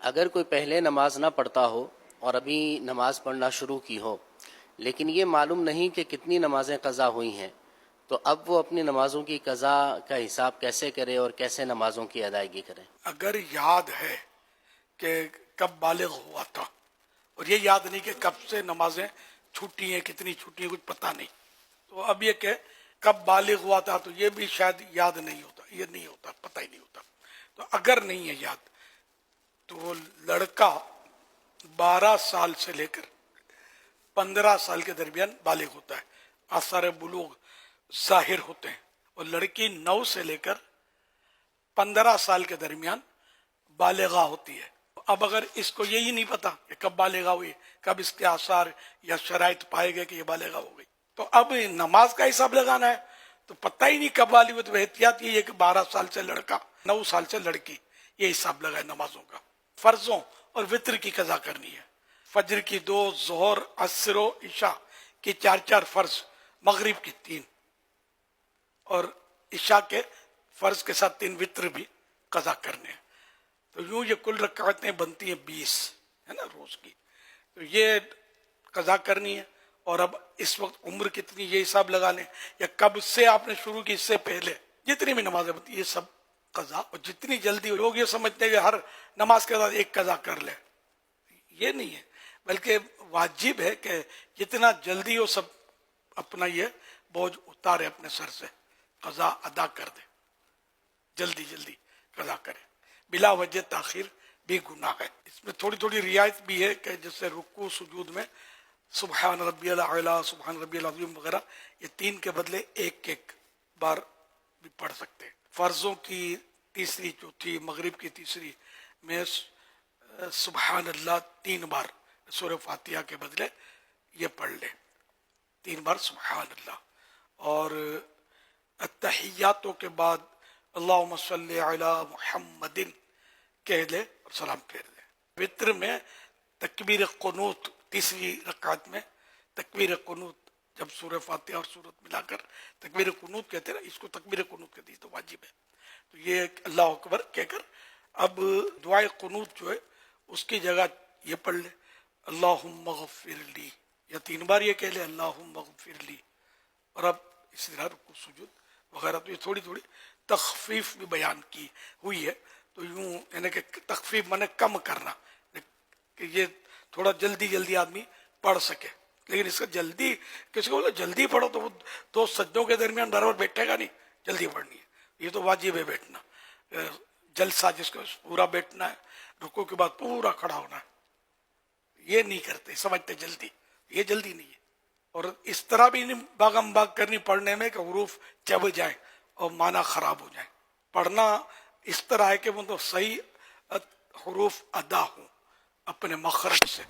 اگر کوئی پہلے نماز نہ پڑھتا ہو اور ابھی نماز پڑھنا شروع کی ہو لیکن یہ معلوم نہیں کہ کتنی نمازیں قضا ہوئی ہیں، تو اب وہ اپنی نمازوں کی قضا کا حساب کیسے کرے اور کیسے نمازوں کی ادائیگی کرے؟ اگر یاد ہے کہ کب بالغ ہوا تھا اور یہ یاد نہیں کہ کب سے نمازیں چھوٹی ہیں، کتنی چھوٹی ہیں، کچھ پتہ نہیں، تو اب یہ کہ کب بالغ ہوا تھا تو یہ بھی شاید یاد نہیں ہوتا، یہ نہیں ہوتا، پتہ ہی نہیں ہوتا. تو اگر نہیں ہے یاد تو وہ لڑکا 12 سال سے لے کر 15 سال کے درمیان بالغ ہوتا ہے، آثار بلوغ ظاہر ہوتے ہیں، اور لڑکی 9 سے لے کر 15 سال کے درمیان بالغہ ہوتی ہے. اب اگر اس کو یہی نہیں پتا کہ کب بالغہ ہوئی، کب اس کے آثار یا شرائط پائے گئے کہ یہ بالغہ ہو گئی، تو اب نماز کا حساب لگانا ہے تو پتہ ہی نہیں کب بالغ ہوئی، تو احتیاط یہ ہے کہ 12 سال سے لڑکا، 9 سال سے لڑکی، یہ حساب لگائے نمازوں کا. فرضوں اور وطر کی قضا کرنی ہے. فجر کی 2، ظہر، عصر و عشاء کی 4 فرض، مغرب کی 3، اور عشاء کے فرض کے ساتھ 3 وطر بھی قضا کرنے ہیں. تو یوں یہ کل رکعتیں بنتی ہیں 20 ہے نا روز کی، تو یہ قضا کرنی ہے. اور اب اس وقت عمر کتنی یہ حساب لگا لیں، یا کب سے آپ نے شروع کی، اس سے پہلے جتنی بھی نمازیں بنتی ہیں یہ سب قضا. اور جتنی جلدی لوگ یہ سمجھتے ہیں کہ ہر نماز کے بعد ایک قضا کر لے، یہ نہیں ہے، بلکہ واجب ہے کہ جتنا جلدی وہ سب اپنا یہ بوجھ اتارے اپنے سر سے، قضا ادا کر دے، جلدی جلدی قضا کرے. بلا وجہ تاخیر بھی گناہ ہے. اس میں تھوڑی تھوڑی رعایت بھی ہے کہ جیسے رکوع سجود میں سبحان ربی الاعلیٰ، سبحان ربی العظیم وغیرہ، یہ 3 کے بدلے ایک بار بھی پڑھ سکتے ہیں. فرضوں کی تیسری، چوتھی، مغرب کی تیسری میں سبحان اللہ 3 بار سورہ فاتحہ کے بدلے یہ پڑھ لے، 3 بار سبحان اللہ. اور التحیاتوں کے بعد اللہم صلی علی محمد کہہ لے اور سلام پھیر دے. وطر میں تکبیر قنوت، تیسری رکعت میں تکبیر قنوت، جب سورہ فاتحہ اور سورت ملا کر تکبیر قنوت کہتے ہیں نا، اس کو تکبیر قنوت کہتے ہیں، تو واجب ہے. تو یہ اللہ اکبر کہہ کر اب دعائے قنوت جو ہے اس کی جگہ یہ پڑھ لے اللہم اغفر لی، یا 3 بار یہ کہہ لے اللہم اغفر لی. اور اب اسی طرح رکوع سجود وغیرہ. تو یہ تھوڑی تھوڑی تخفیف بھی بیان کی ہوئی ہے. تو یوں یعنی کہ تخفیف مانے کم کرنا، کہ یہ تھوڑا جلدی جلدی آدمی پڑھ سکے. لیکن اس کا جلدی، کسی کو بولے جلدی پڑھو تو وہ 2 سجدوں کے درمیان برابر بیٹھے گا نہیں، جلدی پڑھنی ہے. یہ تو واجب ہے بیٹھنا، جلسہ جس کو پورا بیٹھنا ہے، رکوع کے بعد پورا کھڑا ہونا ہے. یہ نہیں کرتے، سمجھتے جلدی، یہ جلدی نہیں ہے. اور اس طرح بھی نہیں باغم باغ کرنی پڑھنے میں کہ حروف چب جائیں اور معنی خراب ہو جائیں. پڑھنا اس طرح ہے کہ وہ تو صحیح حروف ادا ہوں اپنے مخرج سے.